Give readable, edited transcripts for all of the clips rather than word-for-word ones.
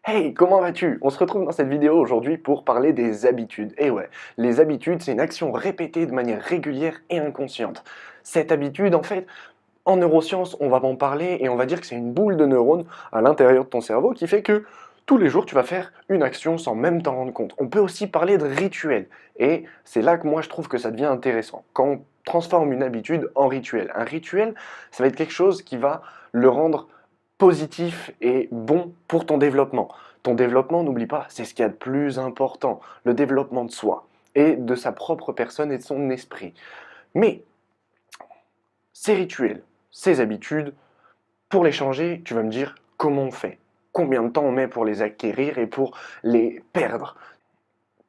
Hey, comment vas-tu? On se retrouve dans cette vidéo aujourd'hui pour parler des habitudes. Et ouais, les habitudes, c'est une action répétée de manière régulière et inconsciente. Cette habitude, en fait, en neurosciences, on va en parler et on va dire que c'est une boule de neurones à l'intérieur de ton cerveau qui fait que tous les jours, tu vas faire une action sans même t'en rendre compte. On peut aussi parler de rituel. Et c'est là que moi, je trouve que ça devient intéressant. Quand on transforme une habitude en rituel. Un rituel, ça va être quelque chose qui va le rendre positif et bon pour ton développement. Ton développement, n'oublie pas, c'est ce qu'il y a de plus important. Le développement de soi et de sa propre personne et de son esprit. Mais ces rituels, ces habitudes, pour les changer, tu vas me dire comment on fait, combien de temps on met pour les acquérir et pour les perdre.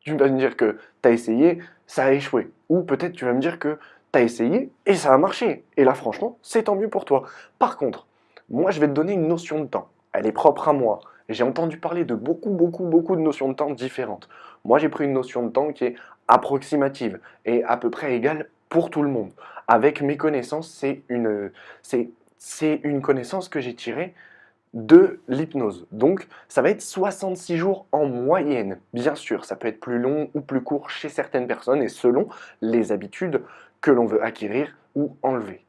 Tu vas me dire que tu as essayé, ça a échoué. Ou peut-être tu vas me dire que tu as essayé et ça a marché. Et là, franchement, c'est tant mieux pour toi. Par contre, moi, je vais te donner une notion de temps. Elle est propre à moi. J'ai entendu parler de beaucoup de notions de temps différentes. Moi, j'ai pris une notion de temps qui est approximative et à peu près égale pour tout le monde. Avec mes connaissances, c'est une connaissance que j'ai tirée de l'hypnose. Donc, ça va être 66 jours en moyenne. Bien sûr, ça peut être plus long ou plus court chez certaines personnes et selon les habitudes que l'on veut acquérir ou enlever.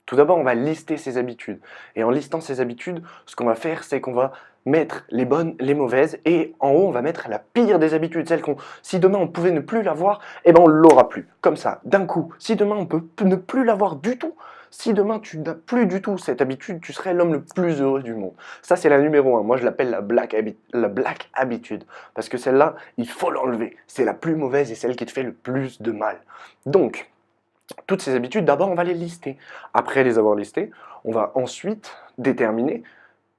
Tout d'abord, on va lister ses habitudes. Et en listant ses habitudes, ce qu'on va faire, c'est qu'on va mettre les bonnes, les mauvaises, et en haut, on va mettre la pire des habitudes, celle qu'on, si demain on pouvait ne plus l'avoir, eh ben on l'aura plus, comme ça, d'un coup. Si demain on peut ne plus l'avoir du tout, si demain tu n'as plus du tout cette habitude, tu serais l'homme le plus heureux du monde. Ça, c'est la numéro 1. Moi, je l'appelle la black habitude, parce que celle-là, il faut l'enlever. C'est la plus mauvaise et celle qui te fait le plus de mal. Donc, toutes ces habitudes, d'abord, on va les lister. Après les avoir listées, on va ensuite déterminer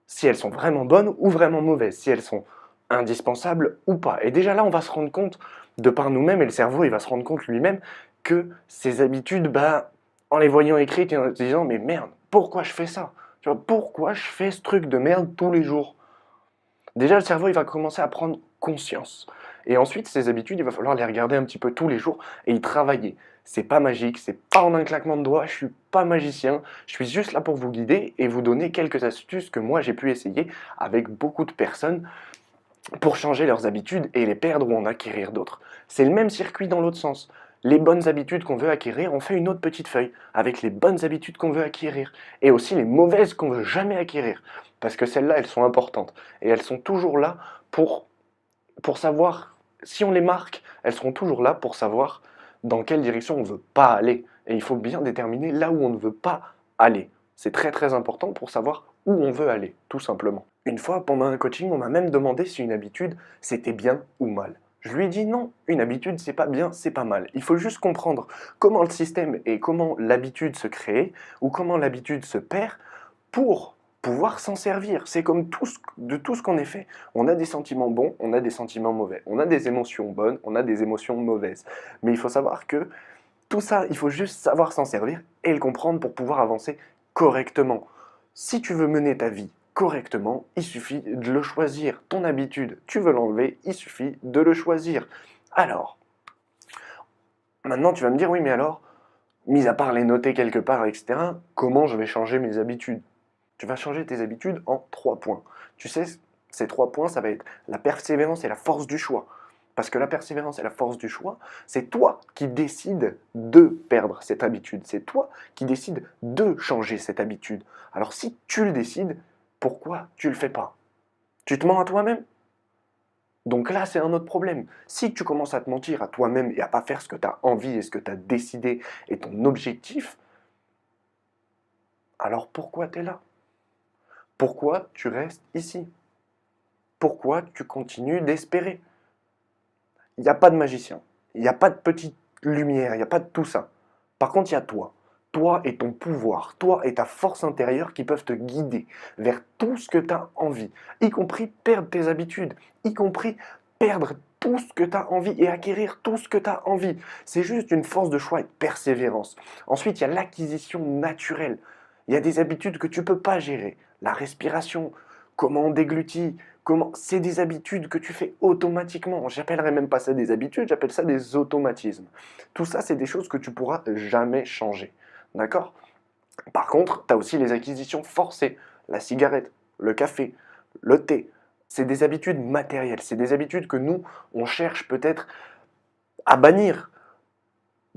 si elles sont vraiment bonnes ou vraiment mauvaises, si elles sont indispensables ou pas. Et déjà là, on va se rendre compte, de par nous-mêmes, et le cerveau, il va se rendre compte lui-même, que ces habitudes, bah, en les voyant écrites et en se disant, mais merde, pourquoi je fais ça? Tu vois, pourquoi je fais ce truc de merde tous les jours? Déjà, le cerveau, il va commencer à prendre conscience. Et ensuite, ces habitudes, il va falloir les regarder un petit peu tous les jours et y travailler. C'est pas magique, c'est pas en un claquement de doigts, je suis pas magicien, je suis juste là pour vous guider et vous donner quelques astuces que moi j'ai pu essayer avec beaucoup de personnes pour changer leurs habitudes et les perdre ou en acquérir d'autres. C'est le même circuit dans l'autre sens. Les bonnes habitudes qu'on veut acquérir, on fait une autre petite feuille avec les bonnes habitudes qu'on veut acquérir et aussi les mauvaises qu'on veut jamais acquérir. Parce que celles-là, elles sont importantes et elles sont toujours là pour savoir, si on les marque, elles seront toujours là pour savoir dans quelle direction on ne veut pas aller. Et il faut bien déterminer là où on ne veut pas aller. C'est très important pour savoir où on veut aller, tout simplement. Une fois, pendant un coaching, on m'a même demandé si une habitude, c'était bien ou mal. Je lui ai dit non, une habitude, c'est pas bien, c'est pas mal. Il faut juste comprendre comment le système et comment l'habitude se crée ou comment l'habitude se perd pour pouvoir s'en servir. C'est comme de tout ce qu'on est fait. On a des sentiments bons, on a des sentiments mauvais. On a des émotions bonnes, on a des émotions mauvaises. Mais il faut savoir que tout ça, il faut juste savoir s'en servir et le comprendre pour pouvoir avancer correctement. Si tu veux mener ta vie correctement, il suffit de le choisir. Ton habitude, tu veux l'enlever, il suffit de le choisir. Alors, maintenant tu vas me dire, oui mais alors, mis à part les noter quelque part, etc., comment je vais changer mes habitudes? Tu vas changer tes habitudes en 3 points. Tu sais, ces 3 points, ça va être la persévérance et la force du choix. Parce que la persévérance et la force du choix, c'est toi qui décides de perdre cette habitude. C'est toi qui décides de changer cette habitude. Alors si tu le décides, pourquoi tu ne le fais pas? Tu te mens à toi-même? Donc là, c'est un autre problème. Si tu commences à te mentir à toi-même et à pas faire ce que tu as envie et ce que tu as décidé et ton objectif, alors pourquoi tu es là? Pourquoi tu restes ici? Pourquoi tu continues d'espérer? Il n'y a pas de magicien, il n'y a pas de petite lumière, il n'y a pas de tout ça. Par contre, il y a toi. Toi et ton pouvoir, toi et ta force intérieure qui peuvent te guider vers tout ce que tu as envie, y compris perdre tes habitudes, y compris perdre tout ce que tu as envie et acquérir tout ce que tu as envie. C'est juste une force de choix et de persévérance. Ensuite, il y a l'acquisition naturelle. Il y a des habitudes que tu ne peux pas gérer. La respiration, comment on déglutit, comment... c'est des habitudes que tu fais automatiquement. J'appellerais même pas ça des habitudes, j'appelle ça des automatismes. Tout ça, c'est des choses que tu pourras jamais changer. D'accord? Par contre, tu as aussi les acquisitions forcées. La cigarette, le café, le thé, C'est des habitudes matérielles, c'est des habitudes que nous, on cherche peut-être à bannir.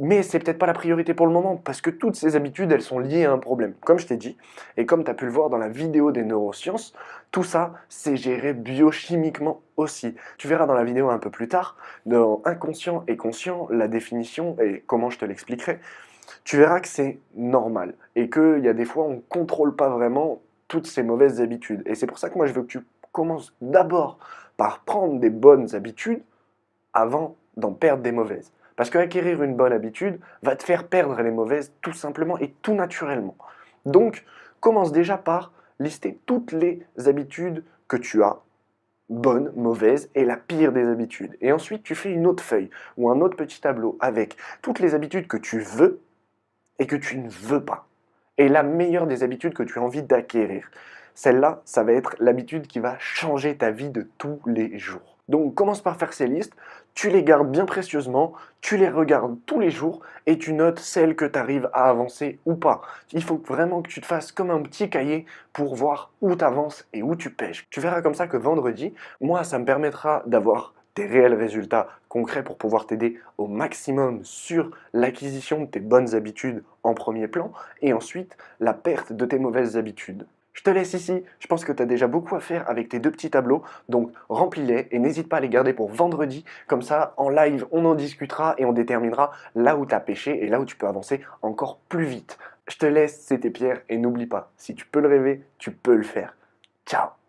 Mais c'est peut-être pas la priorité pour le moment, parce que toutes ces habitudes, elles sont liées à un problème. Comme je t'ai dit, et comme tu as pu le voir dans la vidéo des neurosciences, tout ça, c'est géré biochimiquement aussi. Tu verras dans la vidéo un peu plus tard, dans inconscient et conscient, la définition et comment je te l'expliquerai, tu verras que c'est normal, et qu'il y a des fois, on ne contrôle pas vraiment toutes ces mauvaises habitudes. Et c'est pour ça que moi, je veux que tu commences d'abord par prendre des bonnes habitudes, avant d'en perdre des mauvaises. Parce qu'acquérir une bonne habitude va te faire perdre les mauvaises tout simplement et tout naturellement. Donc, commence déjà par lister toutes les habitudes que tu as, bonnes, mauvaises, et la pire des habitudes. Et ensuite, tu fais une autre feuille ou un autre petit tableau avec toutes les habitudes que tu veux et que tu ne veux pas. Et la meilleure des habitudes que tu as envie d'acquérir. Celle-là, ça va être l'habitude qui va changer ta vie de tous les jours. Donc commence par faire ces listes, tu les gardes bien précieusement, tu les regardes tous les jours et tu notes celles que tu arrives à avancer ou pas. Il faut vraiment que tu te fasses comme un petit cahier pour voir où tu avances et où tu pêches. Tu verras comme ça que vendredi, moi, ça me permettra d'avoir des réels résultats concrets pour pouvoir t'aider au maximum sur l'acquisition de tes bonnes habitudes en premier plan et ensuite la perte de tes mauvaises habitudes. Je te laisse ici, je pense que tu as déjà beaucoup à faire avec tes deux petits tableaux, donc remplis-les et n'hésite pas à les garder pour vendredi, comme ça en live on en discutera et on déterminera là où tu as pêché et là où tu peux avancer encore plus vite. Je te laisse, c'était Pierre et n'oublie pas, si tu peux le rêver, tu peux le faire. Ciao!